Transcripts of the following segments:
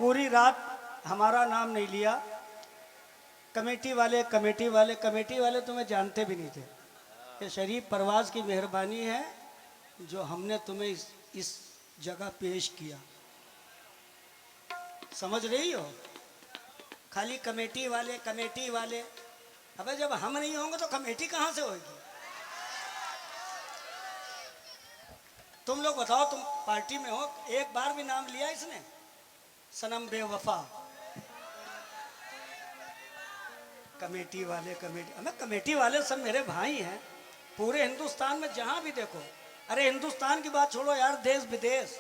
पूरी रात हमारा नाम नहीं लिया। कमेटी वाले कमेटी वाले कमेटी वाले तुम्हें जानते भी नहीं थे। ये शरीफ परवाज़ की मेहरबानी है जो हमने तुम्हें इस जगह पेश किया। समझ रही हो? खाली कमेटी वाले कमेटी वाले। अबे जब हम नहीं होंगे तो कमेटी कहाँ से होगी? तुम लोग बताओ, तुम पार्टी में हो, एक बार भी नाम लिया इसने? सनम बेवफा। कमेटी वाले कमेटी, हमें कमेटी वाले सब मेरे भाई हैं। पूरे हिंदुस्तान में जहां भी देखो, अरे हिंदुस्तान की बात छोड़ो यार, देश विदेश,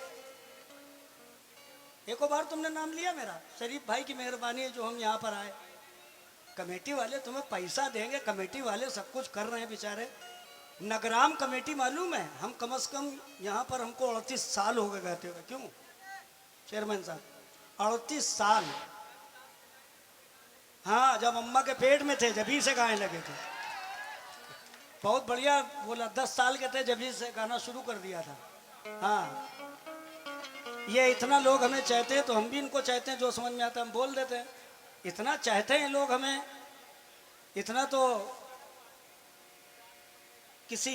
एको बार तुमने नाम लिया मेरा? शरीफ भाई की मेहरबानी है जो हम यहाँ पर आए। कमेटी वाले तुम्हें पैसा देंगे, कमेटी वाले सब कुछ कर रहे हैं बेचारे। नगराम कमेटी मालूम है, हम कम से कम यहाँ पर हमको 38 साल हो गए कहते हुए। क्यों चेयरमैन साहब? 38 साल। हाँ, जब अम्मा के पेट में थे जब ही से गाने लगे थे। बहुत बढ़िया बोला, 10 साल के थे जब ही से गाना शुरू कर दिया था। हाँ, ये इतना लोग हमें चाहते हैं तो हम भी इनको चाहते हैं, जो समझ में आता है हम बोल देते हैं। इतना चाहते हैं लोग हमें, इतना तो किसी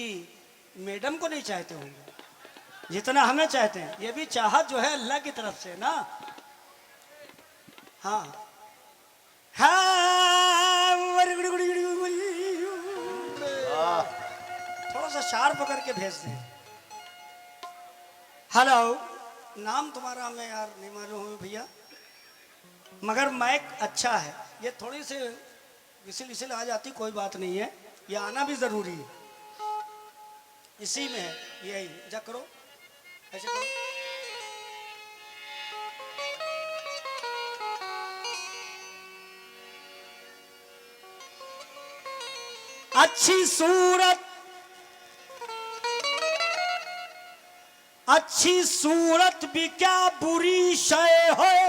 मैडम को नहीं चाहते होंगे जितना हमें चाहते हैं। ये भी चाहत जो है अल्लाह की तरफ से ना। हाँ हाँ, थोड़ा सा शार पकड़ के भेज दें। हेलो, नाम तुम्हारा हमें यार नहीं मालूम है भैया, मगर माइक अच्छा है। ये थोड़ी सी विसिल विसिल आ जाती, कोई बात नहीं है, ये आना भी जरूरी है। इसी में यही जा करो, ऐसे करो। अच्छी सूरत, अच्छी सूरत भी क्या बुरी शय है,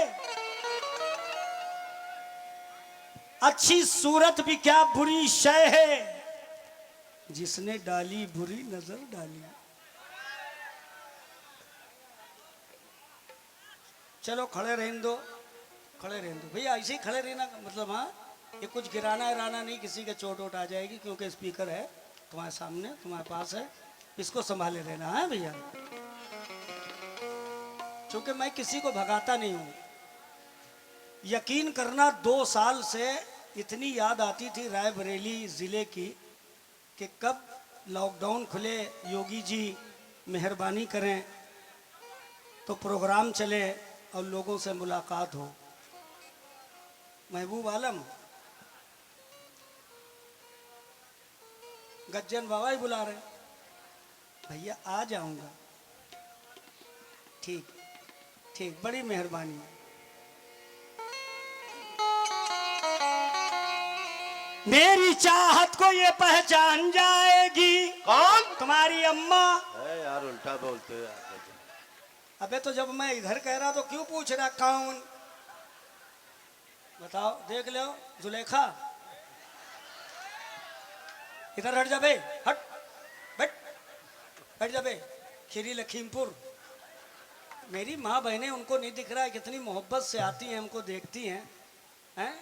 अच्छी सूरत भी क्या बुरी शय है, जिसने डाली बुरी नजर डाली। चलो खड़े रहने दो, खड़े रहने दो भैया, ऐसे ही खड़े रहना मतलब। हाँ, ये कुछ गिराना गिराना नहीं, किसी के चोट वोट आ जाएगी, क्योंकि स्पीकर है तुम्हारे सामने, तुम्हारे पास है, इसको संभाले रहना है भैया। क्योंकि मैं किसी को भगाता नहीं हूँ। यकीन करना, 2 साल से इतनी याद आती थी रायबरेली ज़िले की कि कब लॉकडाउन खुले, योगी जी मेहरबानी करें तो प्रोग्राम चले और लोगों से मुलाकात हो। महबूब आलम, गज्जन बाबा ही बुला रहे। भैया आ जाऊंगा, ठीक ठीक, बड़ी मेहरबानी। मेरी चाहत को ये पहचान जाएगी। कौन? तुम्हारी अम्मा। यार उल्टा बोलते हो। अबे तो जब मैं इधर कह रहा तो क्यों पूछ रहा कौन? बताओ, देख लो जुलेखा, इधर हट जा बे, हट, बैठ, बैठ जा बे। खीरी लखीमपुर, मेरी माँ बहनें, उनको नहीं दिख रहा है कितनी मोहब्बत से आती हैं, हमको देखती हैं, हैं?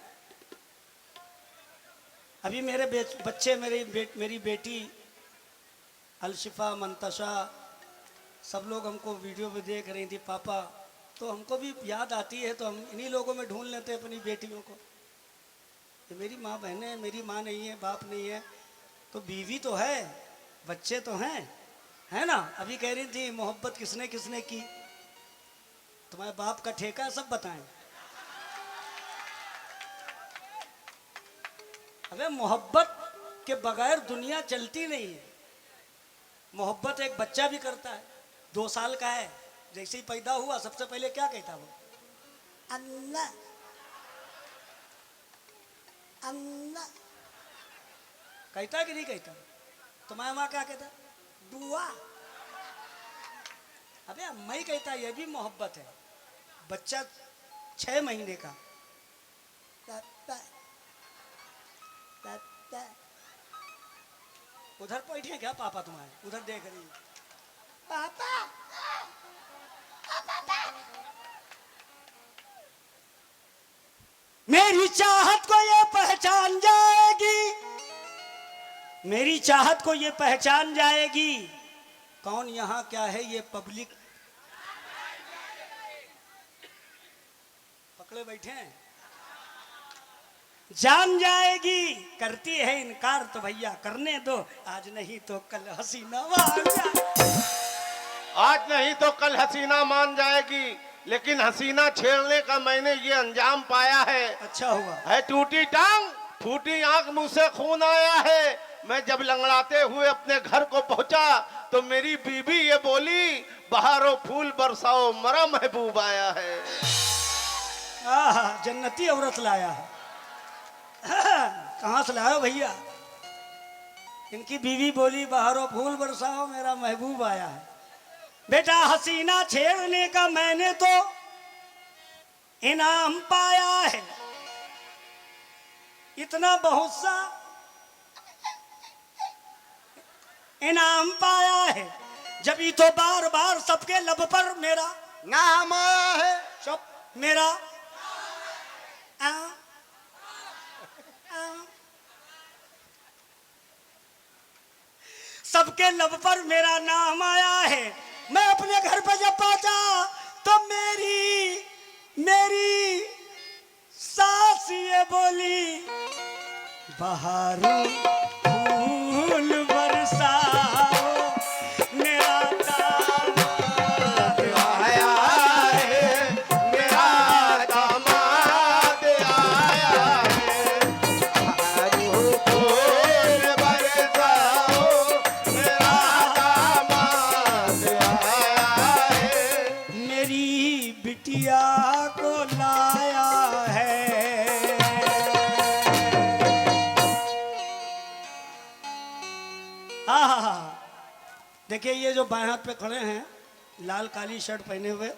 अभी मेरे बच्चे, मेरी बेटी अलशिफा, मंतशा, सब लोग हमको वीडियो में देख रही थी पापा, तो हमको भी याद आती है, तो हम इन्हीं लोगों में ढूंढ लेते हैं अपनी बेटियों को। ये मेरी माँ बहनें हैं, मेरी माँ नहीं है, बाप नहीं है, तो बीवी तो है, बच्चे तो हैं, है ना? अभी कह रही थी मोहब्बत किसने किसने की, तुम्हारे बाप का ठेका, सब बताएं। अबे मोहब्बत के बगैर दुनिया चलती नहीं है। मोहब्बत एक बच्चा भी करता है, 2 साल का है, जैसे ही पैदा हुआ सबसे पहले क्या कहता वो? अल्लाह अल्लाह कहता है कि नहीं कहता? तुम्हारा माँ क्या कहता? दुआ। अबे अम्मा ही कहता है, ये भी मोहब्बत है। बच्चा 6 महीने का, उधर बैठे क्या पापा तुम्हारे? उधर देख रही पापा, पापा। मेरी चाहत को ये पहचान जाएगी, मेरी चाहत को ये पहचान जाएगी। कौन यहाँ क्या है ये पब्लिक पकड़े बैठे हैं, जान जाएगी। करती है इनकार तो भैया करने दो, आज नहीं तो कल हसीना मान जाए। आज नहीं तो कल हसीना मान जाएगी, लेकिन हसीना छेड़ने का मैंने ये अंजाम पाया है। अच्छा हुआ। है टूटी टांग, फूटी आंख, मुंह से खून आया है। मैं जब लंगड़ाते हुए अपने घर को पहुंचा तो मेरी बीबी ये बोली, बहारो फूल बरसाओ, मरा महबूब आया है। जन्नती औरत लाया है। कहाँ से लाया भैया? इनकी बीवी बोली, बहारो फूल बरसाओ, मेरा महबूब आया है। बेटा हसीना छेड़ने का मैंने तो इनाम पाया है, इतना बहुत सा इनाम पाया है। जब ही तो बार बार सबके लब पर मेरा नाम आया है। चुप, मेरा सबके लब पर मेरा नाम आया है। मैं अपने घर पर जब पहुंचा तो मेरी सास ये बोली, बहारों फूल बरसाओ, मेरा दामाद आया है, मेरा दामाद आया है। बहारो फूल बरसाओ, मेरा दामाद आया है। मेरी बिटिया को लाया है। देखिए ये जो बाएं हाथ पे खड़े हैं, लाल काली शर्ट पहने हुए,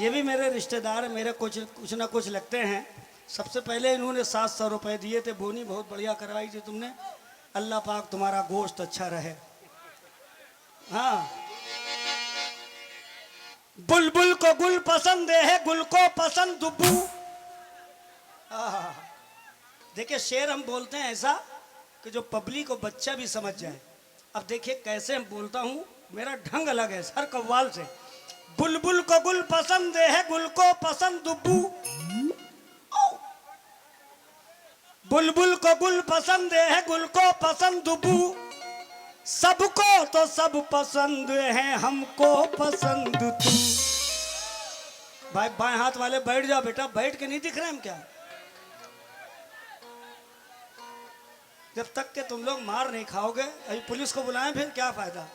ये भी मेरे रिश्तेदार हैं, मेरे कुछ ना कुछ लगते हैं। सबसे पहले इन्होंने 700 रुपए दिए थे, बोनी बहुत बढ़िया करवाई थी तुमने, अल्लाह पाक तुम्हारा गोश्त अच्छा रहे। हाँ, बुलबुल को गुल पसंद है, गुल को पसंद दुब्बू। देखिए शेर हम बोलते हैं ऐसा कि जो पब्लिक को बच्चा भी समझ जाए। अब देखिए कैसे हम बोलता हूं, मेरा ढंग अलग है सर कव्वाल से। बुलबुल को गुल पसंद है, गुल को पसंद दुब्बू। बुलबुल को गुल पसंद है, गुल को पसंद दुब्बू। सबको तो सब पसंद है, हमको पसंद तू। भाई बाएं हाथ वाले बैठ जाओ बेटा, बैठ के नहीं दिख रहे हम क्या? जब तक के तुम लोग मार नहीं खाओगे, अभी पुलिस को बुलाएं फिर क्या फायदा?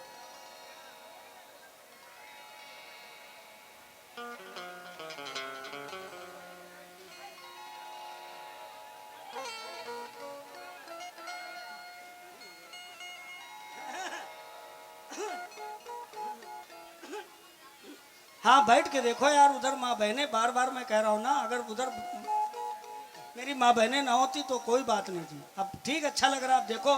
हाँ बैठ के देखो यार, उधर माँ बहनें, बार बार मैं कह रहा हूँ ना, अगर उधर मेरी माँ बहनें ना होती तो कोई बात नहीं थी। अब ठीक अच्छा लग रहा, आप देखो।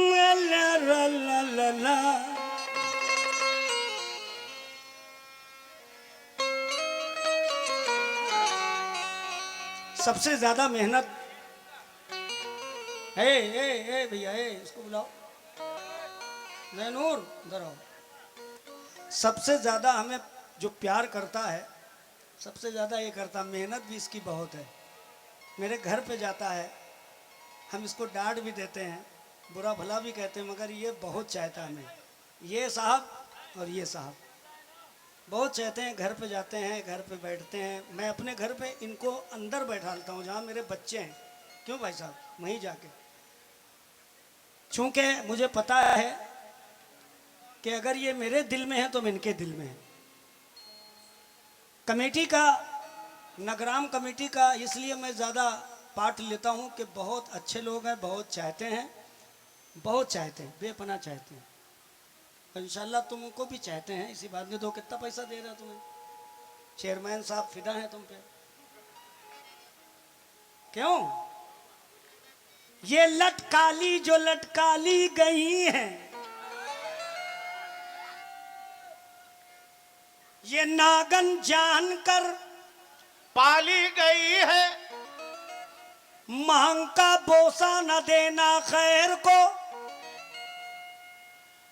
ला ला ला ला ला। सबसे ज्यादा मेहनत ए भैया, इसको बुलाओ, नूर इधर आओ। सबसे ज्यादा हमें जो प्यार करता है, सबसे ज्यादा ये करता, मेहनत भी इसकी बहुत है। मेरे घर पे जाता है, हम इसको डांट भी देते हैं, बुरा भला भी कहते हैं, मगर ये बहुत चाहता हमें। ये साहब और ये साहब बहुत चाहते हैं। घर पे जाते हैं, घर पे बैठते हैं। मैं अपने घर पे इनको अंदर बैठाता हूँ जहाँ मेरे बच्चे हैं। क्यों भाई साहब? वहीं जाके, चूँकि मुझे पता है कि अगर ये मेरे दिल में है तो इनके दिल में है। कमेटी का, नगराम कमेटी का इसलिए मैं ज़्यादा पार्ट लेता हूँ कि बहुत अच्छे लोग हैं, बहुत चाहते हैं, बहुत चाहते हैं, बेपनाह चाहते हैं। और इंशाल्लाह तुमको भी चाहते हैं, इसी बात में तो कितना पैसा दे रहा है तुम्हें, चेयरमैन साहब फिदा हैं तुम पे। क्यों? ये लटकाली जो लटकाली गई हैं, ये नागन जानकर पाली गई है, मांग का बोसा न देना खैर को।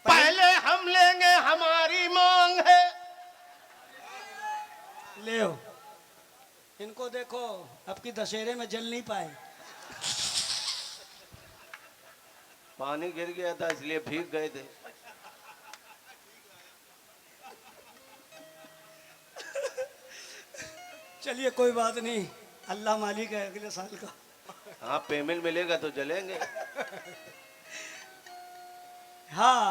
पहले हम लेंगे हमारी मांग है। ले इनको देखो, अब की दशहरे में जल नहीं पाए। पानी गिर गया था इसलिए भीग गए थे। चलिए कोई बात नहीं, अल्लाह मालिक है अगले साल का। हाँ पेमेंट मिलेगा तो जलेंगे। हाँ,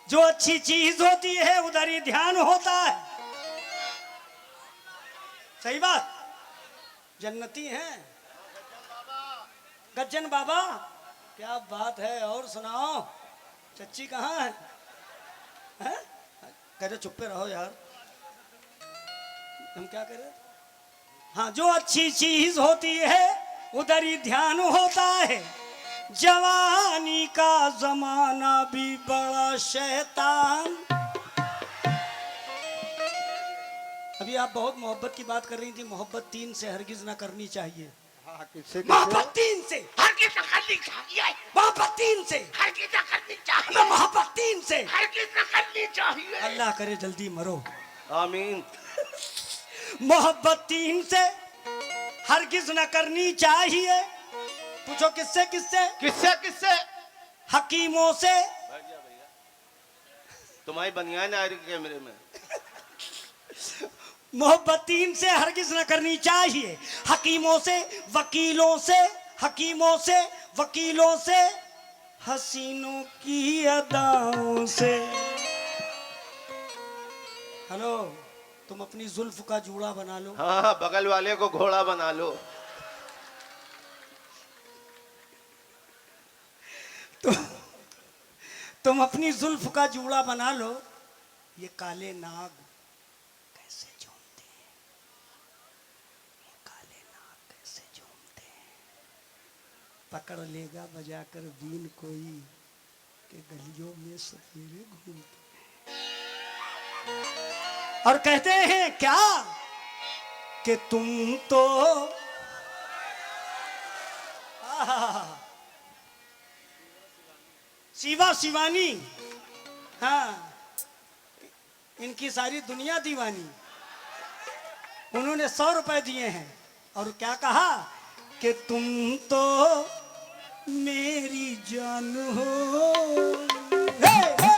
जो अच्छी चीज होती है उधर ही ध्यान होता है। सही बात, जन्नती हैं गज्जन बाबा, क्या बात है। और सुनाओ, चच्ची कहाँ है? कह रहे चुप पे रहो यार, हम क्या कह रहे? हाँ, जो अच्छी चीज होती है उधर ही ध्यान होता है। जवानी का जमाना भी बड़ा शैतान। अभी आप बहुत मोहब्बत की बात कर रही थी। मोहब्बत 3 से हरगिज ना करनी चाहिए। हाँ, किससे मोहब्बत 3 से हरगिज़ न करनी चाहिए, मोहब्बत 3 से हरगिज़ न करनी चाहिए, मैं मोहब्बत 3 से हरगिज़ न करनी चाहिए। अल्लाह करे जल्दी मरो। आमीन। मोहब्बत 3 से हरगिज न करनी चाहिए। पूछो किससे किससे? किससे किससे? हकीमों से। तुम्हारी बनियान आ रही कैमरे में। मोहब्बत 3 से हरगिज न करनी चाहिए। हकीमों से, वकीलों से, हकीमों से, वकीलों से, हसीनों की अदाओं से। हेलो, तुम अपनी जुल्फ का जूड़ा बना लो। हाँ बगल वाले को घोड़ा बना लो। तुम अपनी जुल्फ का जूड़ा बना लो। ये काले नाग कैसे झूमते हैं, ये काले नाग कैसे झूमते हैं। पकड़ लेगा बजाकर बीन कोई के गलियों में सफेरे घूमते और कहते हैं क्या कि तुम तो शिवा शिवानी। हाँ, इनकी सारी दुनिया दीवानी। उन्होंने 100 रुपए दिए हैं और क्या कहा कि तुम तो मेरी जान हो। हे, हे।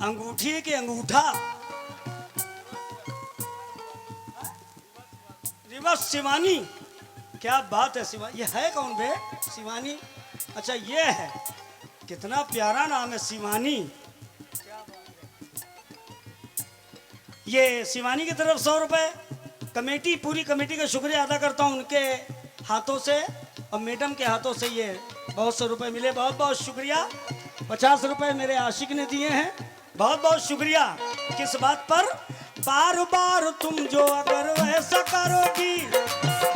अंगूठी के अंगूठा शिवा शिवानी, क्या बात है शिवा। ये है कौन बे शिवानी? अच्छा ये है, कितना प्यारा नाम है शिवानी। ये शिवानी की तरफ 100 रुपए कमेटी, पूरी कमेटी का शुक्रिया अदा करता हूँ उनके हाथों से और मैडम के हाथों से ये बहुत से रुपए मिले, बहुत बहुत शुक्रिया। 50 रुपए मेरे आशिक ने दिए हैं, बहुत बहुत शुक्रिया। किस बात पर? बार बार तुम जो अगर वैसा करोगी,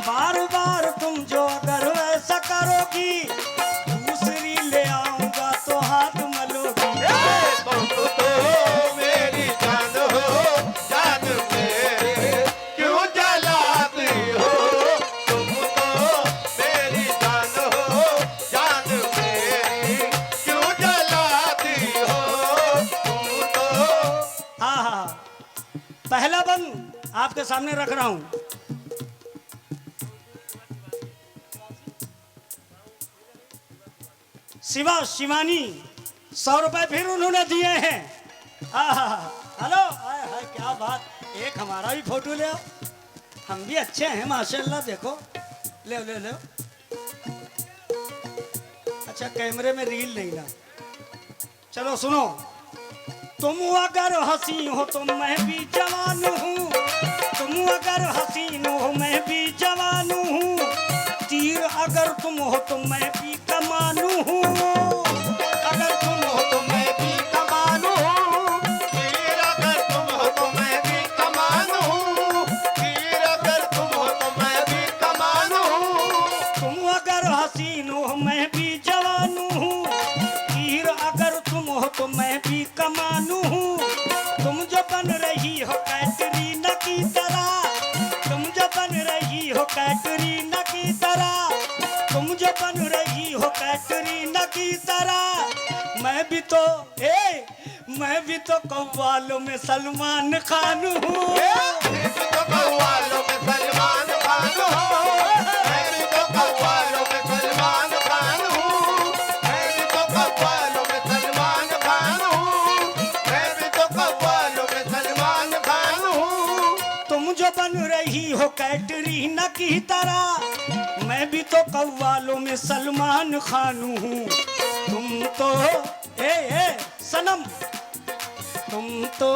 बार बार तुम जो अगर वैसा करोगी, दूसरी ले आऊंगा तो हाथ मलोगी। तुम तो मेरी जान हो, जान मेरी क्यों जलाती हो? तुम तो मेरी जान हो, जान मेरी क्यों जलाती हो? तुम तो हाँ हाँ, पहला बंद आपके सामने रख रहा हूं। शिवा शिवानी 100 रुपए फिर उन्होंने दिए हैं। हेलो, क्या बात, एक हमारा भी फोटो ले आओ, हम भी अच्छे हैं माशाल्लाह। देखो ले ले ले। अच्छा कैमरे में रील नहीं ना, चलो सुनो। तुम अगर हसीन हो तो मैं भी जवान हूँ, तुम अगर हसीन हो मैं भी जवान हूँ, तीर अगर तुम हो तो मैं भी कमान हूँ, अगर तुम हो तो मैं भी कमान हूँ, तीर अगर तुम हो तो मैं भी कमान हूँ, तीर अगर तुम हो तो मैं भी कमान हूँ। तुम अगर हसीन हो मैं भी जवान हूँ, तीर अगर तुम हो तो मैं भी कमान हूँ। तुम जो बन रही हो कैटरीना की तरह, तुम जो बन रही हो कैटरीना की तरह, तुम जो बन रही हो कैटरीना की तरह, मैं भी तो मैं भी तो कव्वालों में सलमान खान हूँ। मैं भी तो कव्वालों में सलमान खान हूँ, मैं भी तो कव्वालों में सलमान खान हूँ, मैं भी तो कव्वालों में सलमान खान हूँ, मैं भी तो कव्वालों में सलमान खान हूँ। तुम जो बन रही हो कैटरीना की तरह, मैं भी तो कव्वालों में सलमान खान हूँ। तुम तो ए सनम, तुम तो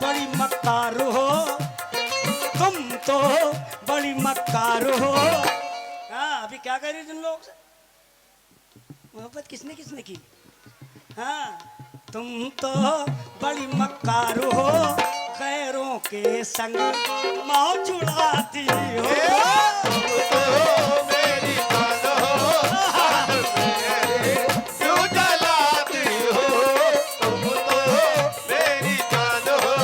बड़ी मक्कार हो, तुम तो बड़ी मक्कार हो। हाँ अभी क्या कर रही तुम लोग से? मोहब्बत किसने किसने की? हाँ तुम तो बड़ी मक्कार हो, गैरों के संग मौज उड़ाती हो। तुम तो मेरी जान हो, जान मेरी क्यों जलाती हो? तुम तो मेरी जान हो,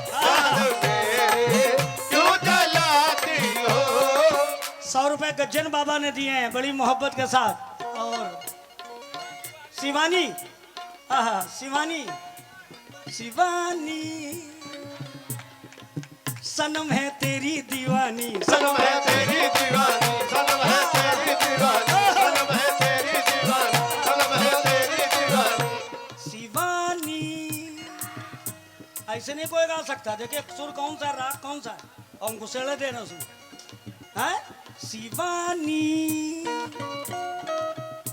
जान मेरी क्यों जलाती हो? 100 रुपए गज्जन बाबा ने दिए हैं बड़ी मोहब्बत के साथ। और शिवानी, शिवानी शिवानी सनम है तेरी दीवानी, सनम है तेरी दीवानी, सनम है तेरी दीवानी, सनम है तेरी दीवानी, सनम है तेरी दीवानी। शिवानी। ऐसे नहीं कोई गा सकता। देखिए सुर कौन सा, राग कौन सा है, और हमको सेड़े दे रहा सुन। है शिवानी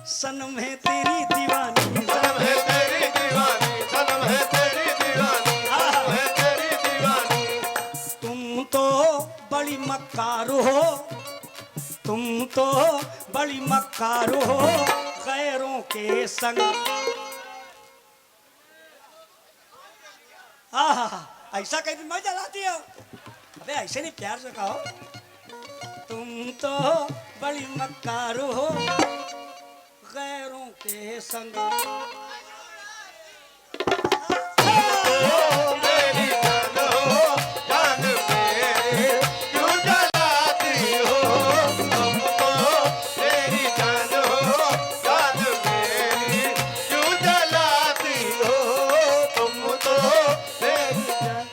सनम है तेरी दीवानी, सनम है तेरी दीवानी, सनम है तेरी दीवानी, सनम है तेरी दीवानी। तुम तो बड़ी मक्कार हो, तुम तो बड़ी मक्कार हो, गैरों के संग। ऐसा कहीं भी मैं जलाती हो? अबे ऐसे नहीं, प्यार से कहो। तुम तो बड़ी मक्कार हो, गैरों के संग। मेरी जान हो, जान मेरी क्यों जलाती हो? तुम तो मेरी जान हो, जान मेरी क्यों जलाती हो? तुम तो मेरी जान।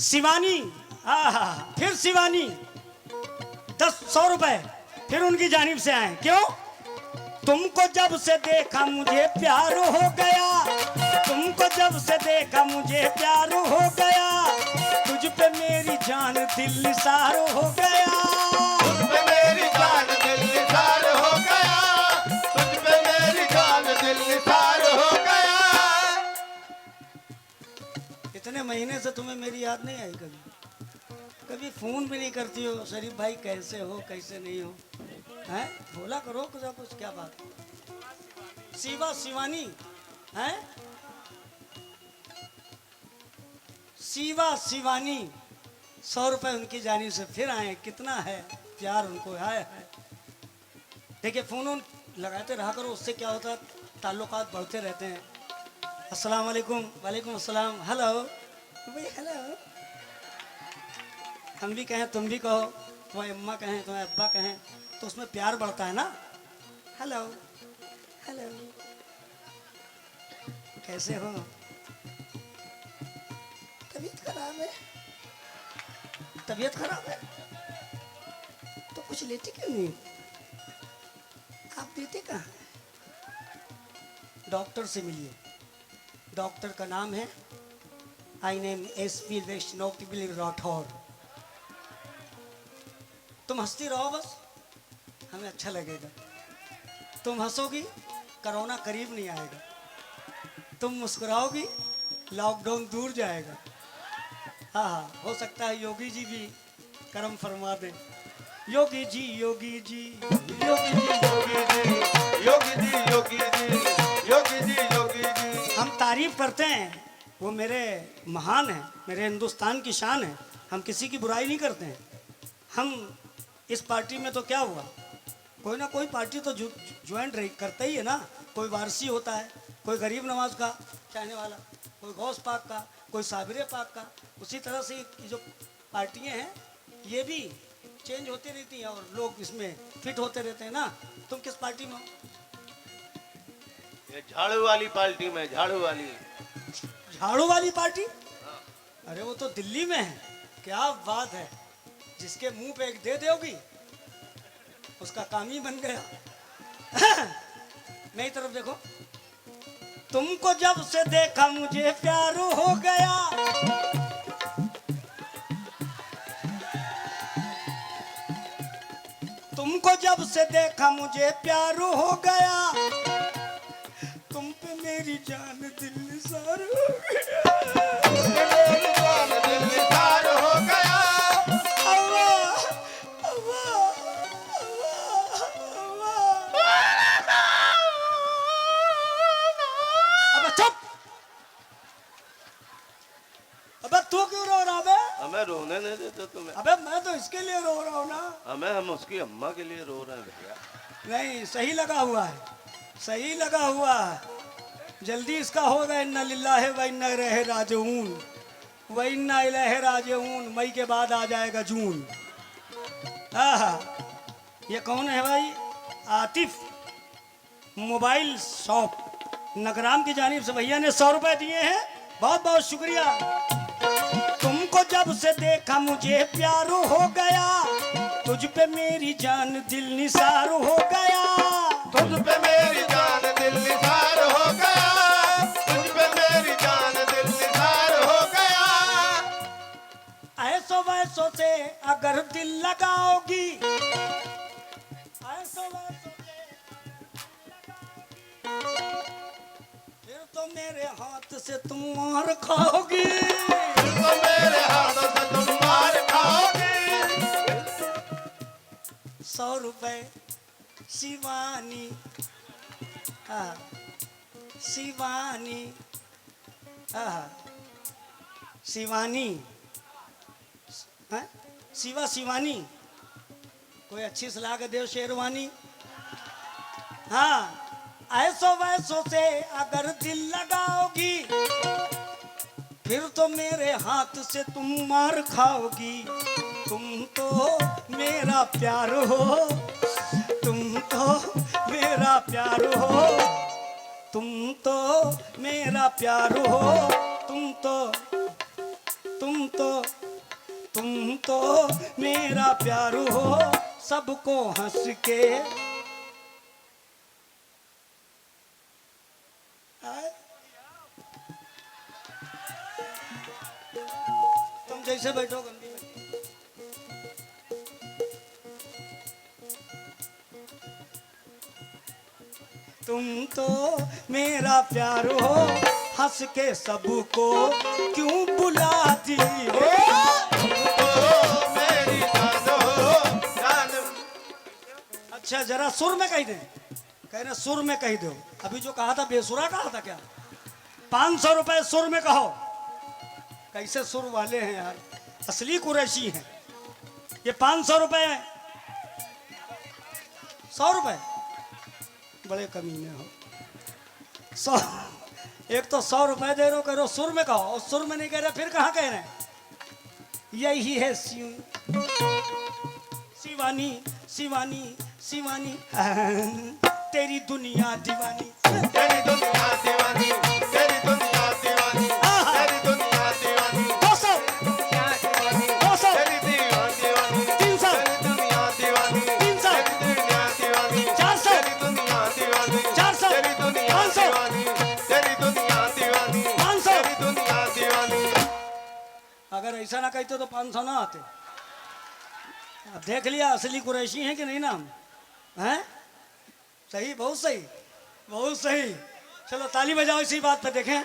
शिवानी, फिर शिवानी 100 रुपए फिर उनकी जानिब से आए। क्यों? तुमको जब से देखा मुझे प्यार हो गया, तुमको जब से देखा मुझे प्यार हो गया, तुझ पे मेरी जान दिल निसार हो गया। महीने से तुम्हें मेरी याद नहीं आई कभी? कभी फोन भी नहीं करती हो, शरीफ भाई कैसे हो कैसे नहीं हो, हैं? बोला करो कुछ क्या बात? शिवा शिवानी हैं? शिवा शिवानी 100 रुपए उनकी जानी से फिर आए, कितना है प्यार उनको है। देखिए फोन उन लगाते रहा करो, उससे क्या होता है ताल्लुकात बढ़ते रहते हैं। अस्सलाम वालेकुम। वालेकुम अस्सलाम। हेलो भाई, हेलो। हम भी कहें तुम भी कहो, तुम्हारी अम्मा कहें तुम्हारे अब्बा कहें, तो उसमें प्यार बढ़ता है ना। हेलो हेलो, कैसे हो? तबीयत खराब है? तबीयत खराब है तो कुछ लेते क्यों नहीं? आप देते कहाँ? डॉक्टर से मिलिए। डॉक्टर का नाम है आई नेम SP वैष्णव राठौर। तुम हंसती रहो बस, हमें अच्छा लगेगा। तुम हंसोगी, कोरोना करीब नहीं आएगा। तुम मुस्कुराओगी, लॉकडाउन दूर जाएगा। हाँ हाँ, हो सकता है योगी जी भी करम फरमा दें। योगी जी योगी जी योगी जी योगी जी योगी जी योगी जी योगी जी योगी जी। हम तारीफ करते हैं, वो मेरे महान हैं, मेरे हिंदुस्तान की शान है। हम किसी की बुराई नहीं करते हैं। हम इस पार्टी में तो क्या हुआ, कोई ना कोई पार्टी तो ज्वाइन करता ही है ना। कोई वारसी होता है, कोई गरीब नवाज का चाहने वाला, कोई गौस पाक का, कोई साबिर पाक का। उसी तरह से ये जो पार्टियां हैं ये भी चेंज होती रहती हैं और लोग इसमें फिट होते रहते हैं ना। तुम किस पार्टी में हो? ये झाड़ू वाली पार्टी में, झाड़ू वाली। झाड़ू वाली पार्टी? अरे वो तो दिल्ली में है। क्या बात है, जिसके मुंह पे एक दे दोगी उसका काम ही बन गया। मेरी तरफ देखो। तुमको जब से देखा मुझे प्यार हो गया, तुमको जब से देखा मुझे प्यार हो गया, तुम पे मेरी जान दिल निसार हो गया। मेरी जान दिल निसार हो गया। अल्लाह, अल्लाह, अल्लाह, अल्लाह। अबे चुप! अबे तू क्यों रो रहा बे? हमें रोने नहीं देते तुम्हें। अबे मैं तो इसके लिए रो रहा हूँ ना। हम उसकी अम्मा के लिए रो रहे हैं भैया। नहीं, सही लगा हुआ है, सही लगा हुआ है। जल्दी इसका होगा इन्ना लिल्लाहि व इन्ना इलैहि राजिऊन, व इन्ना इलैहि राजिऊन। मई के बाद आ जाएगा जून। आहा, ये कौन है भाई? आतिफ मोबाइल शॉप नगराम की जानिब से भैया ने 100 रुपए दिए हैं, बहुत बहुत शुक्रिया। तुमको जब से देखा मुझे प्यार हो गया, तुझ पे मेरी जान दिल निसार हो गया। तुझ पे मेरी जान दिल निसार हो गया। तुझ पे मेरी जान दिल निसार हो गया। ऐसो वैसो से अगर दिल लगाओगी, ऐसो वैसो से फिर तो मेरे हाथ से तुम मार खाओगी। तो मेरे हाथों से तुम मार खाओगी। 100 रुपए शिवानी, हाँ शिवानी, हाँ शिवानी, हाँ शिवा शिवानी। कोई अच्छी सलाह के देव शेरवानी। हाँ, ऐसो वैसो से अगर दिल लगाओगी, फिर तो मेरे हाथ से तुम मार खाओगी। तुम तो मेरा प्यार हो, तुम तो मेरा प्यार हो, तुम तो मेरा प्यार हो, तुम तो तुम तो तुम तो मेरा प्यार हो। सबको हंस के आए? तुम जैसे बैठो गंदी बैठो। तुम तो मेरा प्यार हो, हंस के सबको क्यों बुलाती हो? मेरी जान हो जान। अच्छा जरा सुर में कही दे। कह रहे सुर में कही दो। अभी जो कहा था बेसुरा कहा था क्या? 500 रुपए सुर में कहो। कैसे सुर वाले हैं यार, असली कुरैशी हैं ये। 500 रुपए 100 रुपए बड़े कमीने हो। 100 एक तो 100 रुपए दे रहे हो, कह रहे हो सुर में कहो, और सुर में नहीं कह रहे फिर कहाँ कह रहे हैं? यही है शिवानी शिवानी शिवानी तेरी दुनिया दीवानी। तेरी दुनिया दीवानी, तेरी दुनिया दीवानी, तेरी दुनिया दीवानी, 200 200 तेरी दुनिया दीवानी, 300 तेरी दुनिया दीवानी, 300 तेरी दुनिया दीवानी, 400 तेरी दुनिया दीवानी, 400 तेरी दुनिया 500 दीवानी, तेरी दुनिया दीवानी, 500 तेरी दुनिया दीवानी। अगर ऐसा ना कहते तो 500 ना आते। अब देख लिया असली कुरैशी हैं कि नहीं ना हम हैं? सही, बहुत सही, बहुत सही। चलो ताली बजाओ इसी बात पे। देखें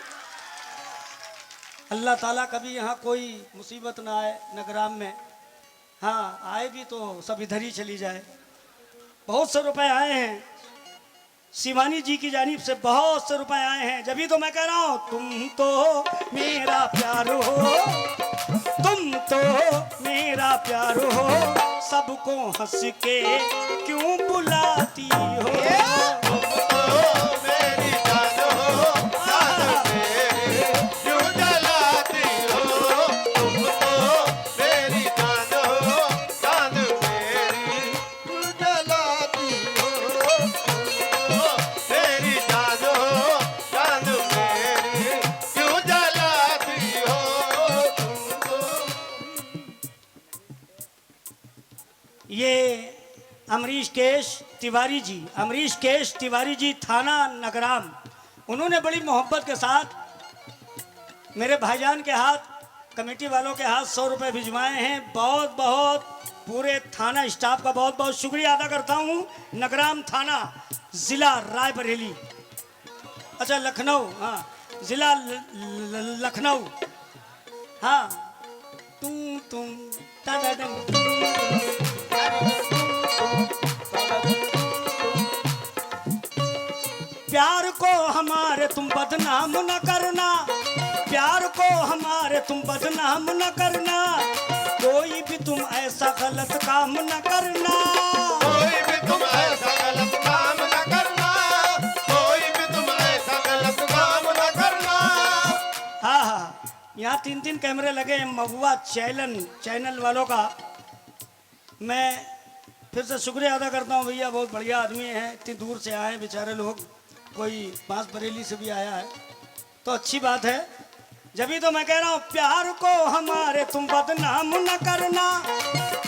अल्लाह ताला कभी यहाँ कोई मुसीबत ना आए नगराम में। हाँ आए भी तो सब इधर ही चली जाए। बहुत से रुपए आए हैं शिवानी जी की जानिब से, बहुत से रुपए आए हैं। जब ही तो मैं कह रहा हूँ तुम तो मेरा प्यार हो, तुम तो मेरा प्यार हो, सबको हंस के क्यों बुलाती हो? मेरी जान हो जान मेरी क्यों जलाती हो? तुम तो मेरी जान हो जान मेरी क्यों जलाती हो? मेरी जान हो जान मेरी क्यों जलाती हो? ये अमरीश केश तिवारी जी, अमरीश केश तिवारी जी थाना नगराम, उन्होंने बड़ी मोहब्बत के साथ मेरे भाईजान के हाथ, कमेटी वालों के हाथ 100 रुपए भिजवाए हैं। बहुत बहुत पूरे थाना स्टाफ का बहुत बहुत शुक्रिया अदा करता हूँ। नगराम थाना जिला रायबरेली, अच्छा लखनऊ, हाँ जिला लखनऊ। हाँ तुम प्यार को हमारे तुम बदनाम न करना, प्यार को हमारे तुम बदनाम न करना, कोई भी तुम ऐसा गलत काम न करना। कोई भी तुम ऐसा गलत काम न करना, कोई भी तुम ऐसा गलत काम न करना। हाँ हाँ, यहाँ 3-3 कैमरे लगे हैं महुआ चैनल वालों का। मैं फिर से शुक्रिया अदा करता हूँ भैया, बहुत बढ़िया आदमी हैं। इतनी दूर से आए बेचारे लोग, कोई बांस बरेली से भी आया है तो अच्छी बात है। जब ही तो मैं कह रहा हूँ प्यार को हमारे तुम बदनाम न करना,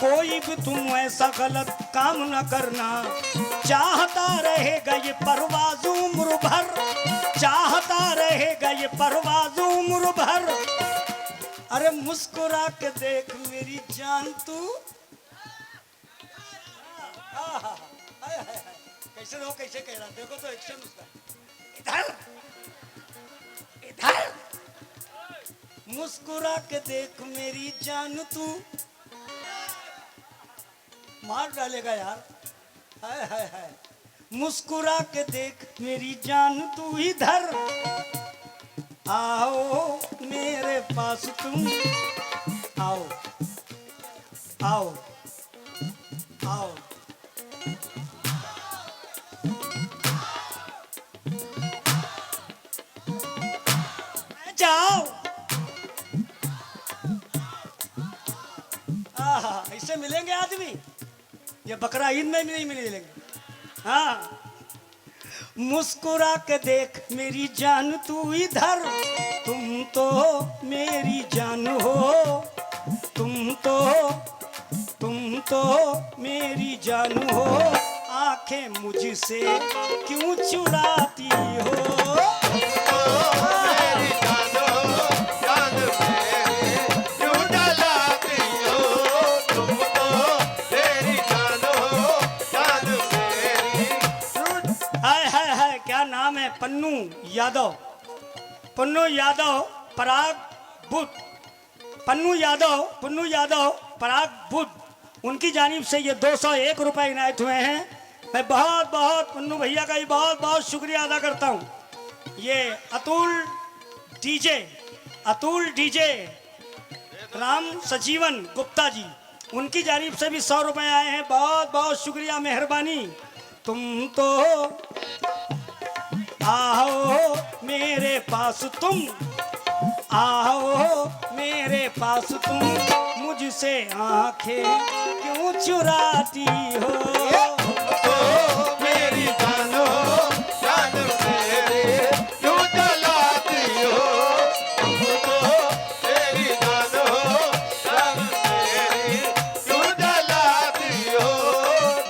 कोई भी तुम ऐसा गलत काम न करना। चाहता रहेगा ये परवाज़ उम्र भर, चाहता रहेगा ये परवाज़ उम्र भर। अरे मुस्कुरा के देख मेरी जान तू। कैसे हो, कैसे कह रहा, देखो तो एक्शन उसका। इधर इधर मुस्कुरा के देख मेरी जान तू। मार डालेगा यार। हाय हाय हाय, मुस्कुरा के देख मेरी जान तू इधर आओ मेरे पास तुम, आओ आओ आओ। जाओ। ऐसे मिलेंगे आदमी, ये बकरा ईद में भी नहीं मिलेंगे। हाँ मुस्कुरा के देख मेरी जान तू इधर, तुम तो मेरी जान हो, तुम तो मेरी जान हो। आंखें मुझसे क्यों चुराती हो? मेरी जान हो जान मेरी क्यों जलाती हो? तुम तो मेरी जान हो जान मेरी। हाय हाय हाय, क्या नाम है? पन्नू यादव। पुन्नू यादव पराग बुद्ध, पुन्नू यादव पराग बुद्ध, उनकी जानिब से ये 201 रुपए इनायत हुए हैं। मैं बहुत बहुत पुन्नू भैया का ही बहुत बहुत शुक्रिया अदा करता हूँ। ये अतुल डीजे राम सजीवन गुप्ता जी, उनकी जानिब से भी 100 रुपए आए हैं। बहुत बहुत शुक्रिया, मेहरबानी। तुम तो आओ मेरे पास, तुम आओ मेरे पास, तुम मुझसे आंखें क्यों चुराती हो। तो मेरी जान हो, जान मेरी क्यों जलाती हो। तो मेरी जान हो, जान मेरी क्यों जलाती हो।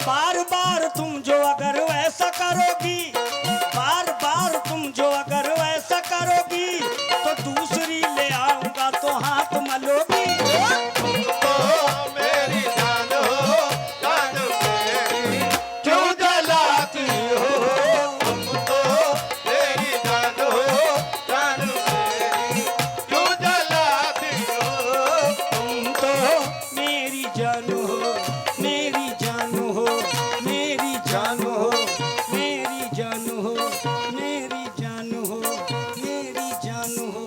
बार बार तुम जो अगर वैसा करोगी, बार बार तुम जो अगर वैसा करोगी, तो दूसरी ले आऊंगा तो हाथ मलोगी। तो मेरी जान हो, जान मेरी क्यों जलाती हो। तो मेरी जान हो, जान मेरी क्यों जलाती हो। तुम तो मेरी जान हो, मेरी जान हो, मेरी जान हो, मेरी जान हो, मेरी जान हो, मेरी जान हो,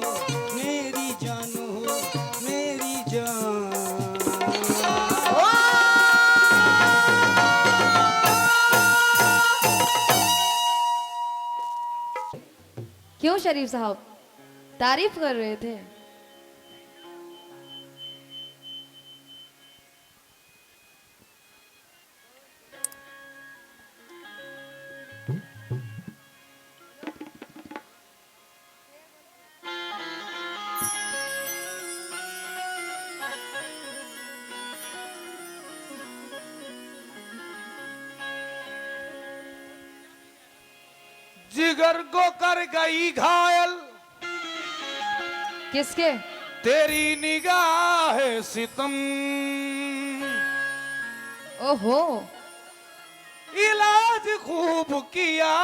मेरी जान हो, मेरी जान। क्यों शरीफ साहब तारीफ कर रहे थे? जिगर को कर गई घायल किसके? तेरी निगाह सितम। ओहो, इलाज खूब किया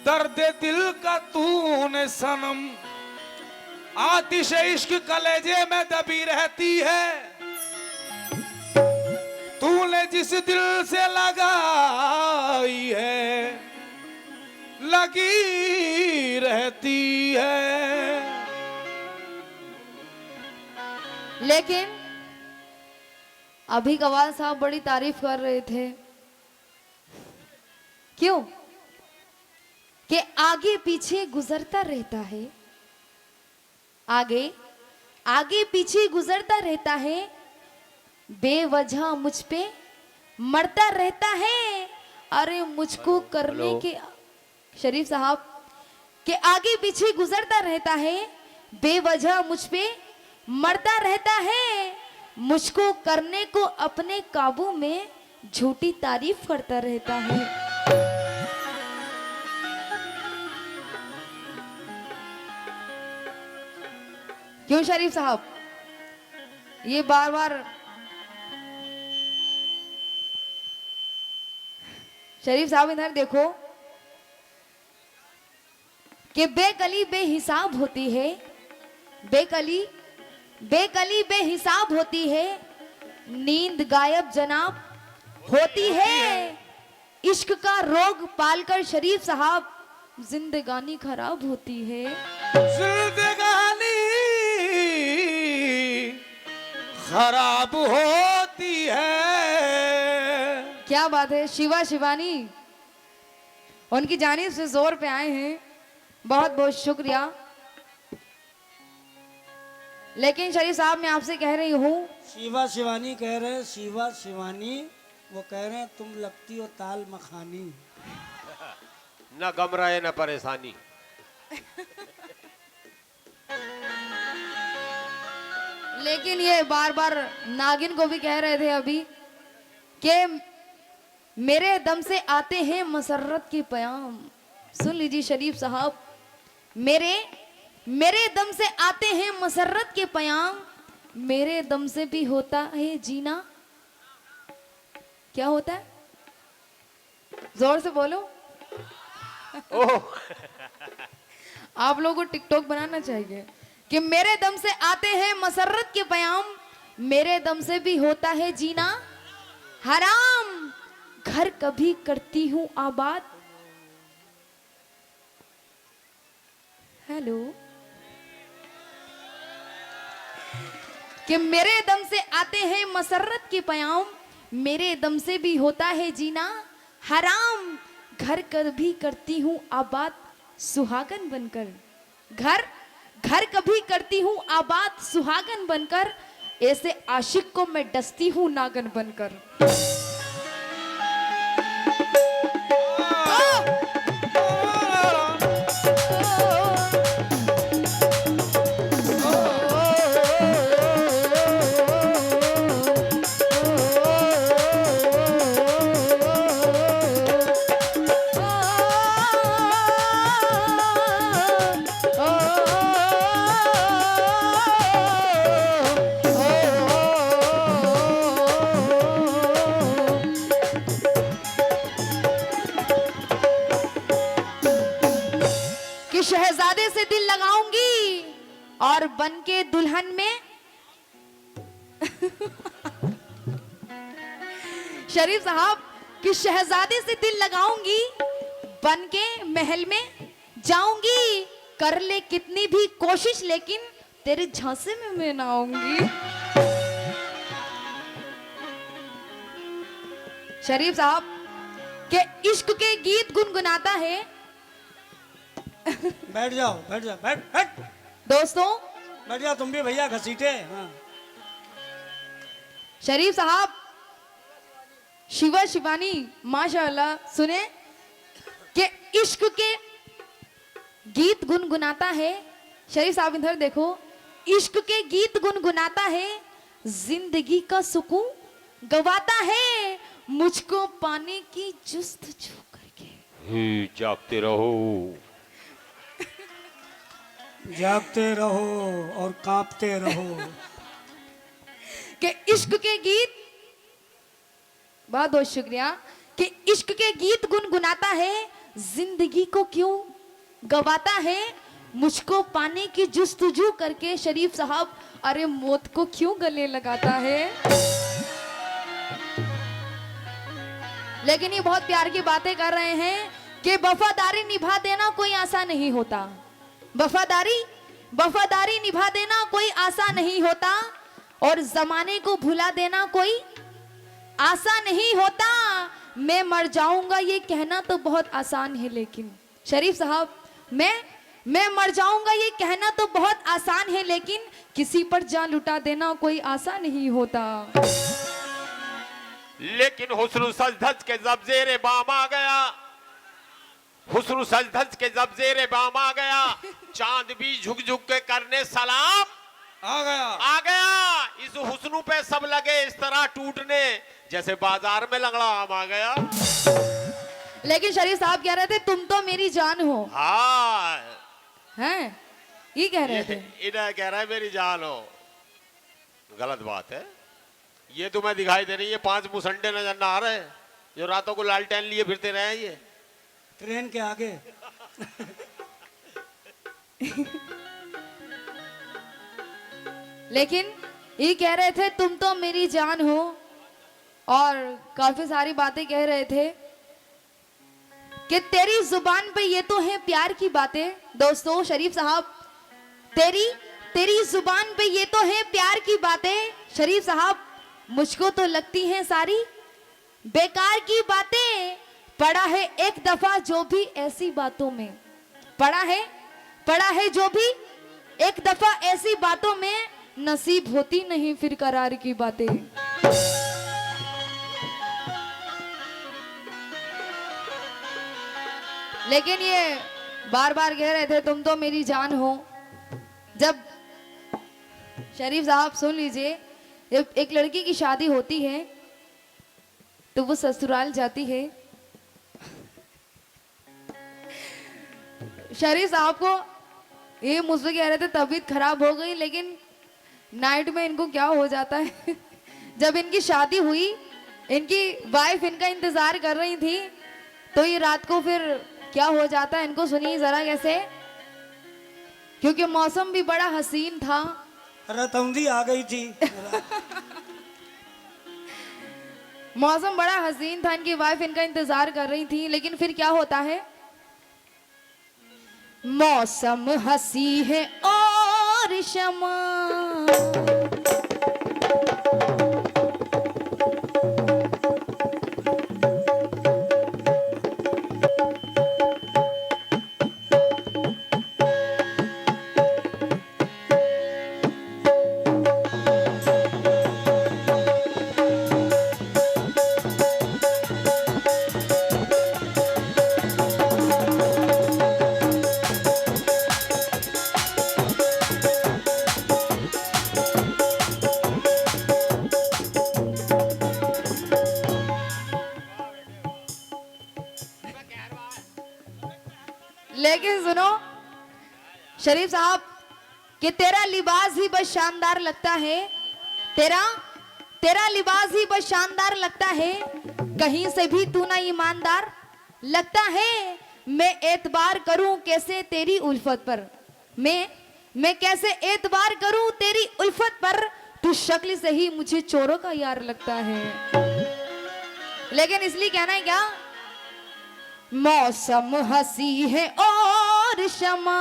दर्द दिल का तूने सनम। आतिश इश्क कलेजे में दबी रहती है, तूने जिस दिल से लगाई है लगी रहती है। लेकिन अभी कवाल साहब बड़ी तारीफ कर रहे थे। क्यों? कि आगे पीछे गुजरता रहता है, आगे पीछे गुजरता रहता है, बेवजह मुझ पे मरता रहता है। अरे मुझको करने के शरीफ साहब के आगे पीछे गुजरता रहता है, बेवजह मुझ पे मरता रहता है, मुझको करने को अपने काबू में झूठी तारीफ करता रहता है। क्यों शरीफ साहब? ये बार बार शरीफ साहब इधर देखो कि बेकली बेहिसाब होती है, बेकली बेहिसाब होती है, नींद गायब जनाब होती है। इश्क का रोग पालकर शरीफ साहब जिंदगानी खराब होती है। जिंदगानी खराब होती है। क्या बात है। शिवा शिवानी उनकी जानिब से जोर पे आए हैं, बहुत बहुत शुक्रिया। लेकिन शरीफ साहब मैं आपसे कह रही हूँ, शिवा शिवानी कह रहे हैं, शिवा शिवानी वो कह रहे हैं तुम लगती हो ताल मखानी। न गम रहे न परेशानी। लेकिन ये बार बार नागिन को भी कह रहे थे अभी कि मेरे दम से आते हैं मसर्रत के पयाम। सुन लीजिए शरीफ साहब, मेरे दम से आते हैं मसर्रत के पयाम, मेरे दम से भी होता है जीना। क्या होता है? जोर से बोलो। ओह आप लोगों को टिकटॉक बनाना चाहिए कि मेरे दम से आते हैं मसरत के बयाम, मेरे दम से भी होता है जीना हराम, घर कभी करती हूं आबाद। हेलो, कि मेरे दम से आते हैं मसरत के बयाम, मेरे दम से भी होता है जीना हराम, घर कभी करती हूं आबाद सुहागन बनकर। घर घर कभी करती हूँ आबाद सुहागन बनकर, ऐसे आशिक को मैं डसती हूँ नागन बनकर। कि शहजादे से दिल लगाऊंगी और बन के दुल्हन में शरीफ साहब कि शहजादे से दिल लगाऊंगी, बन के महल में जाऊंगी, कर ले कितनी भी कोशिश लेकिन तेरे झांसे में मैं ना आऊंगी। शरीफ साहब के इश्क के गीत गुनगुनाता है। बैठ जाओ, बैठ जाओ, बैठ बैठ दोस्तों बैठ जाओ तुम भी भैया, घसीटे। हाँ शरीफ साहब शिवा शिवानी माशाअल्लाह सुने कि इश्क के गीत गुनगुनाता है। शरीफ साहब इधर देखो, इश्क के गीत गुनगुनाता है, जिंदगी का सुकून गवाता है, मुझको पाने की जुस्तजू करके। जागते रहो, जागते रहो और कांपते रहो। कि इश्क के गीत, बहुत बहुत शुक्रिया, कि इश्क के गीत गुनगुनाता है, जिंदगी को क्यों गवाता है, मुझको पाने की जुस्तजू करके। शरीफ साहब अरे मौत को क्यों गले लगाता है। लेकिन ये बहुत प्यार की बातें कर रहे हैं कि वफादारी निभा देना कोई आसान नहीं होता, वफादारी निभा देना कोई आसान नहीं होता, और जमाने को भुला देना कोई आसान नहीं होता। मैं मर जाऊंगा ये कहना तो बहुत आसान है, लेकिन शरीफ साहब मैं मर जाऊंगा ये कहना तो बहुत आसान है, लेकिन किसी पर जान लुटा देना कोई आसान नहीं होता। लेकिन हुस्न सजधज के जब जेरे बाम आ गया, हुस्न सजधज के जब जेरे बाम आ गया, चांद भी झुक झुक के करने सलाम आ गया। इस हुस्न पे सब लगे इस तरह टूटने, जैसे बाजार में लंगड़ा आम आ गया। लेकिन शरीफ साहब कह रहे थे तुम तो मेरी जान हो। हाँ हैं ये कह रहे थे। इन्हें कह रहा है मेरी जान हो, गलत बात है। ये तुम्हें दिखाई दे रही है 5 मुसंडे नजर ना आ रहे जो रातों को लालटेन लिए फिरते रहे हैं ये ट्रेन के आगे। लेकिन ये कह रहे थे तुम तो मेरी जान हो, और काफी सारी बातें कह रहे थे कि तेरी जुबान पे ये तो है प्यार की बातें। दोस्तों शरीफ साहब तेरी जुबान पे ये तो है प्यार की बातें। शरीफ साहब मुझको तो लगती हैं सारी बेकार की बातें। पड़ा है एक दफा जो भी ऐसी बातों में, पड़ा है जो भी एक दफा ऐसी बातों में, नसीब होती नहीं फिर करार की बातें। लेकिन ये बार बार कह रहे थे तुम तो मेरी जान हो। जब शरीफ साहब सुन लीजिए, जब एक लड़की की शादी होती है तो वो ससुराल जाती है। शरीफ साहब को ये मुझसे कह रहे थे तबीयत खराब हो गई, लेकिन नाइट में इनको क्या हो जाता है जब इनकी शादी हुई, इनकी वाइफ इनका इंतजार कर रही थी, तो ये रात को फिर क्या हो जाता है इनको सुनिए जरा कैसे, क्योंकि मौसम भी बड़ा हसीन था। रतौंधी आ गई थी। मौसम बड़ा हसीन था, इनकी वाइफ इनका इंतजार कर रही थी, लेकिन फिर क्या होता है, मौसम हंसी है और शमा, लेकिन सुनो शरीफ साहब कि तेरा लिबास ही बस शानदार लगता है, तेरा लिबास ही बस शानदार लगता है, कहीं से भी तू ना ईमानदार लगता है। मैं एतबार करूं कैसे तेरी उल्फत पर, मैं कैसे एतबार करूं तेरी उल्फत पर, तू शक्ल से ही मुझे चोरों का यार लगता है। लेकिन इसलिए कहना है क्या, मौसम हंसी है और शमा,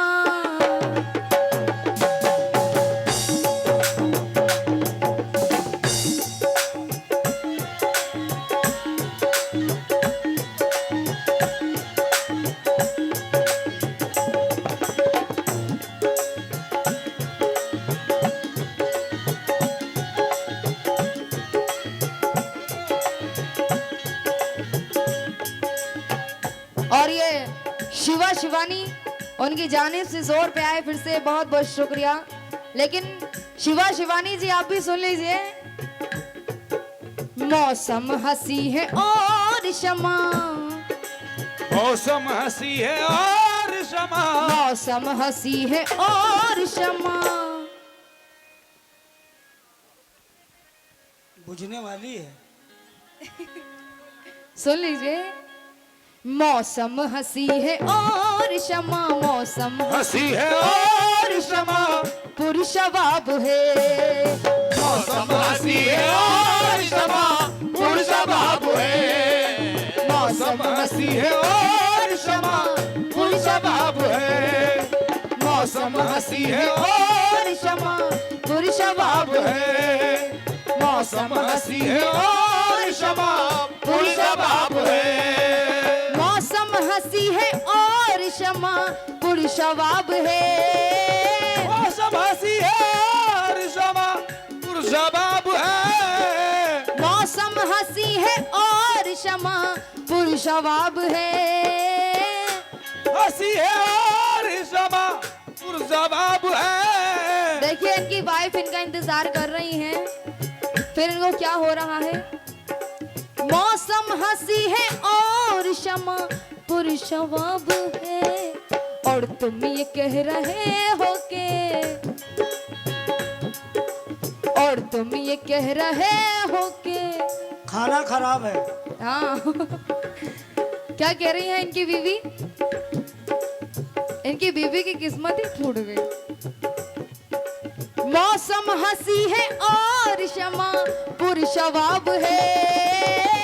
और ये शिवा शिवानी उनकी जानिब से जोर पे आए, फिर से बहुत बहुत शुक्रिया। लेकिन शिवा शिवानी जी आप भी सुन लीजिए, मौसम हंसी है और शमा, मौसम हंसी है और शमा, मौसम हंसी है और शमा, बुझने वाली है। सुन लीजिए, मौसम हंसी है और शमा, मौसम हंसी है और शमा, पुरुषवाब है, मौसम हंसी है और शमा, पुरुषवाब है, मौसम हंसी है और शमा, पुरुषवाब है, मौसम हंसी है और शमा, पुरुषवाब है, मौसम हंसी है और शमा, पुरुषवाब है, मौसम हंसी है और शमा पुरुषवाब है, मौसम हंसी है और शमा पुरुषवाब है, मौसम हंसी है और शमा पुरुषवाब है, हंसी है और शमा पुरुषवाब है। देखिए इनकी वाइफ इनका इंतजार कर रही हैं, फिर इनको क्या हो रहा है, मौसम हंसी है और शमा पुरुषवाब है, और तुम ये कह रहे हो के, और तुम ये कह रहे हो के, खाना खराब है। हाँ क्या कह रही है इनकी बीवी, इनकी बीवी की किस्मत ही फूट गई। मौसम हंसी है और शमा पुरुषवाब है,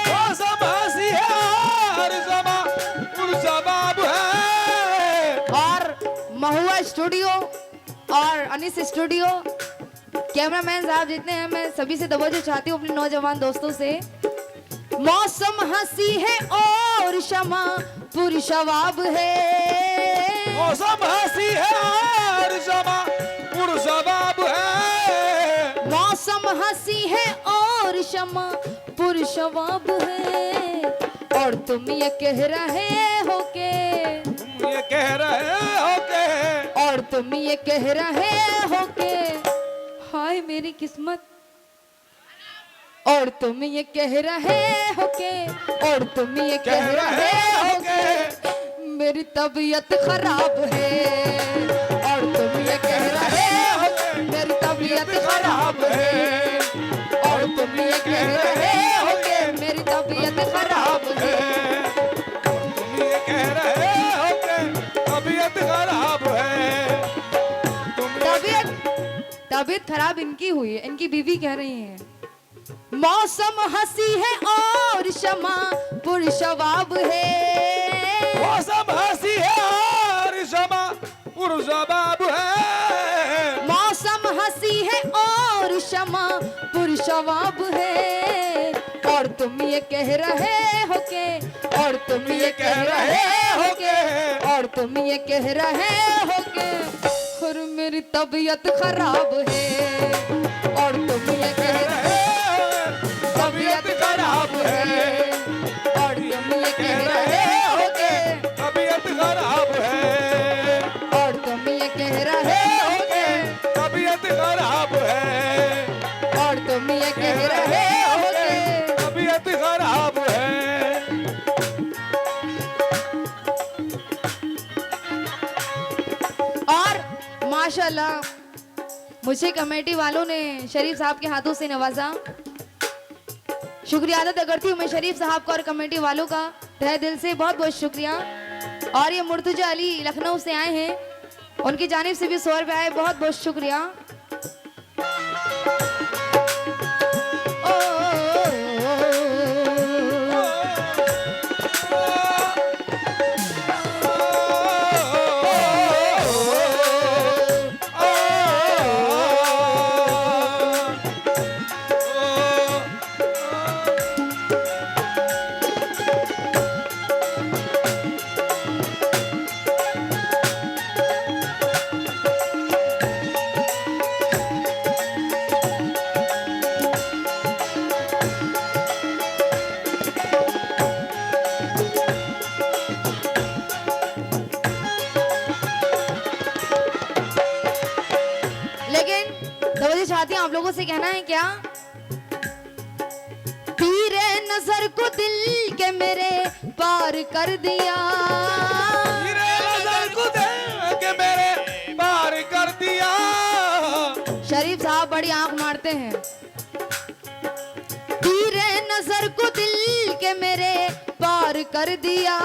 मौसम हंसी है और शमा पुरुषवाब है। और महुआ स्टूडियो और अनिस स्टूडियो कैमरामैन साहब जितने हैं, मैं सभी से तवज्जो चाहती हूँ अपने नौजवान दोस्तों से, मौसम हंसी है और शमा पुरुषवाब है, मौसम हंसी है और शमा पुरुषवाब है, मौसम हंसी है और शमा पुरुषवाब है, और तुम ये कह रहे हो के, तुम ये कह रहे हो के, और तुम ये कह रहे हो के, हाय मेरी किस्मत, और तुम ये कह रहे हो के, और तुम ये कह रहे हो के, मेरी तबीयत खराब है, और तुम ये कह रहे हो के, मेरी तबीयत खराब है, और तुम ये कह रहे हो के, मेरी तबीयत खराब है, तुम ये कह रहे खराब इनकी हुई है, इनकी बीवी कह रही है मौसम हंसी है और शमा पुरशवाब है। मौसम हंसी है और शमा पुरशवाब है। मौसम हंसी है और शमा पुरशवाब है। और तुम ये कह रहे हो के, और तुम ये कह रहे हो के, और तुम ये कह रहे हो के और मेरी तबीयत खराब है। और तुम ये कह रहे हो तबीयत खराब है। और तुम ये कह रहे हो के तबीयत खराब है। और तुम ये कह रहे हो के तबीयत खराब है। और तुम ये कह रहे हो के तबीयत खराब है। और माशाल्लाह मुझे कमेटी वालों ने शरीफ साहब के हाथों से नवाजा। शुक्रिया अदा करती हूँ मैं शरीफ साहब का और कमेटी वालों का तहे दिल से, बहुत बहुत शुक्रिया। और ये मुर्तजा अली लखनऊ से आए हैं, उनकी जानिब से भी 100 रुपये आए, बहुत बहुत शुक्रिया। चाहती हूँ आप लोगों से कहना है क्या, तीरे नजर को दिल के मेरे पार कर दिया, तेरे नजर को दिल के मेरे पार कर दिया। शरीफ साहब बड़ी आंख मारते हैं। तीरे नजर को दिल के मेरे पार कर दिया,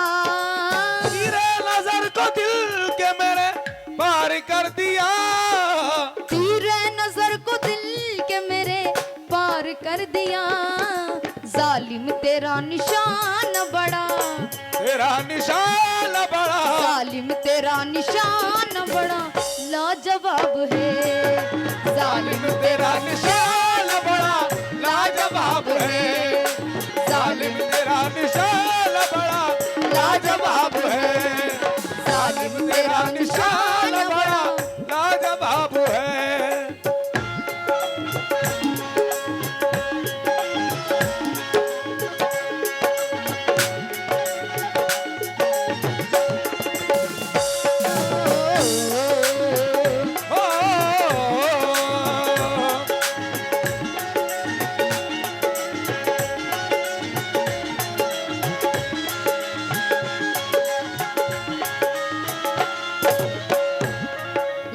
तेरे नजर को दिल के मेरे पार कर दिया। तीरे नजर को दिल के मेरे पार कर दिया। जालिम तेरा निशान बड़ा, तेरा निशान बड़ा, जालिम तेरा निशान बड़ा लाजवाब है। जालिम तेरा निशान बड़ा लाजवाब है। जालिम तेरा निशान बड़ा लाजवाब है। जालिम तेरा निशान बड़ा लाजवाब है।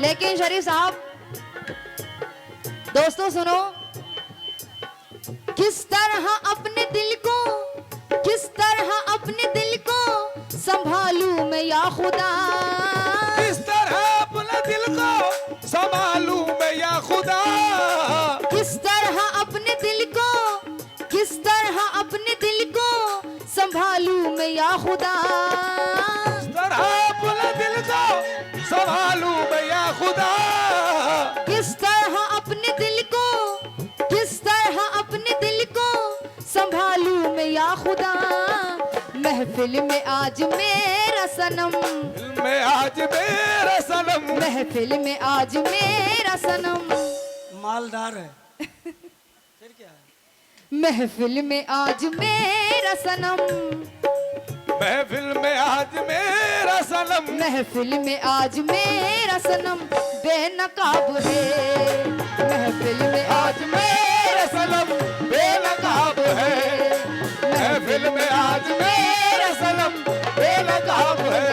लेकिन शरीफ साहब, दोस्तों सुनो, किस तरह अपने दिल को, किस तरह अपने दिल को संभालूं मैं या खुदा, किस तरह अपने दिल को संभालूं मैं या खुदा। किस तरह अपने दिल को, किस तरह अपने दिल को संभालूं मैं या खुदा। किस तरह अपने दिल को संभालूं मैं या खुदा। किस तरह अपने दिल को, किस तरह अपने दिल को संभालूं मैं या खुदा। महफिल में आज मेरा सनम, मैं आज मेरा सनम, महफिल में आज मेरा सनम, मालदार है फिर क्या है। महफिल में आज मेरा सनम, महफिल में आज मेरा सनम, महफिल में आज मेरा सनम बेनकाब है। महफिल में आज मेरा सनम बेनकाब है। महफिल में आज मेरा सनम बेनकाब है।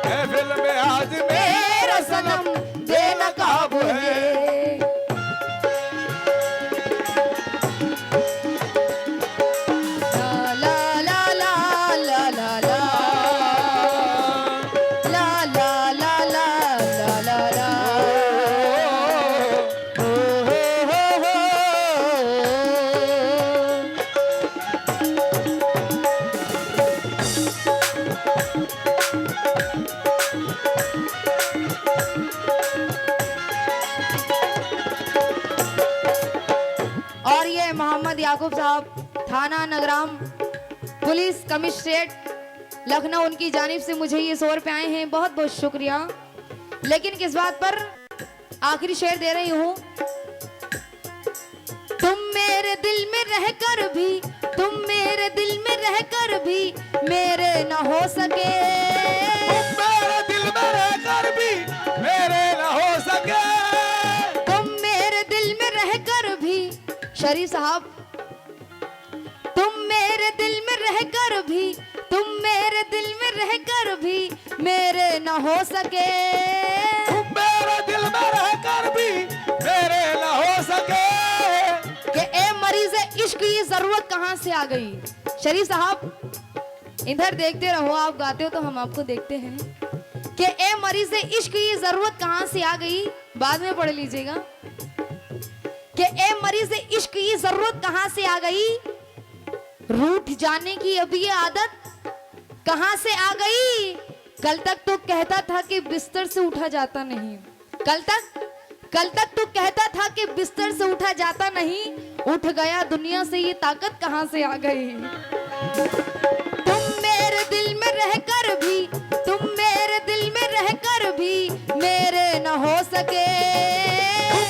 महफिल में आज मेरा सनम बेनकाब है। और ये मोहम्मद याकूब साहब, थाना नगराम, पुलिस कमिश्नरेट लखनऊ, उनकी जानिब से मुझे ये 100 रुपए आए हैं, बहुत बहुत शुक्रिया। लेकिन किस बात पर आखिरी शेर दे रही हूँ। तुम मेरे दिल में रहकर भी, तुम मेरे दिल में रहकर भी मेरे न हो सके, मेरे दिल में रहकर भी मेरे न हो सके, तुम मेरे दिल में रहकर भी, शरीफ साहब, तुम मेरे दिल में रहकर भी, तुम मेरे दिल में रहकर भी मेरे न हो सके, मेरे दिल में रहकर भी मेरे न हो सके। कि ए मरीज़ इश्क ये जरूरत कहाँ से आ गई। शरीफ साहब इधर देखते रहो, आप गाते हो तो हम आपको देखते हैं। कि ए मरीज़ इश्क ये जरूरत कहाँ से आ गई, बाद में पढ़ लीजिएगा। कि ए मरीज़ इश्क ये जरूरत कहाँ से आ गई, रूठ जाने की अब ये आदत कहाँ से आ गई। कल तक तो कहता था कि बिस्तर से उठा जाता नहीं, कल तक तो कहता था कि बिस्तर से उठा जाता नहीं, उठ गया दुनिया से ये ताकत कहाँ से आ गई। तुम मेरे दिल में रहकर भी, तुम मेरे दिल में रहकर भी मेरे न हो सके,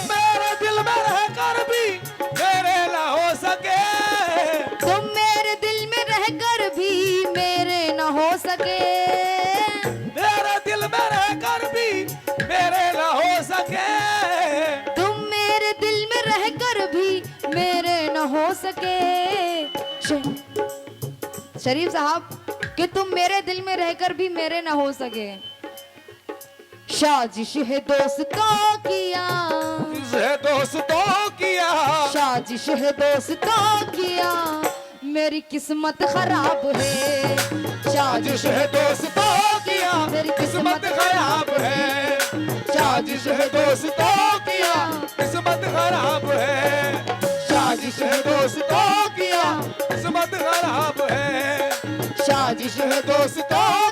मेरे दिल में रहकर भी मेरे न हो सके, तुम मेरे दिल में रहकर भी मेरे न हो सके, मेरे दिल में रहकर भी मेरे न हो सके, तुम मेरे दिल में रहकर भी मेरे न हो सके। शरीफ साहब कि तुम मेरे दिल में रहकर भी मेरे न हो सके। साजिश है दोस्तों किया, तुझे दोस्तों किया, साजिश है दोस्तों किया, मेरी किस्मत खराब है, साजिश है दोस्तों किया, मेरी किस्मत खराब है, साजिश है दोस्तों किया, किस्मत खराब है, साजिश है दोस्तों किया, किस्मत खराब है, साजिश है दोस्तों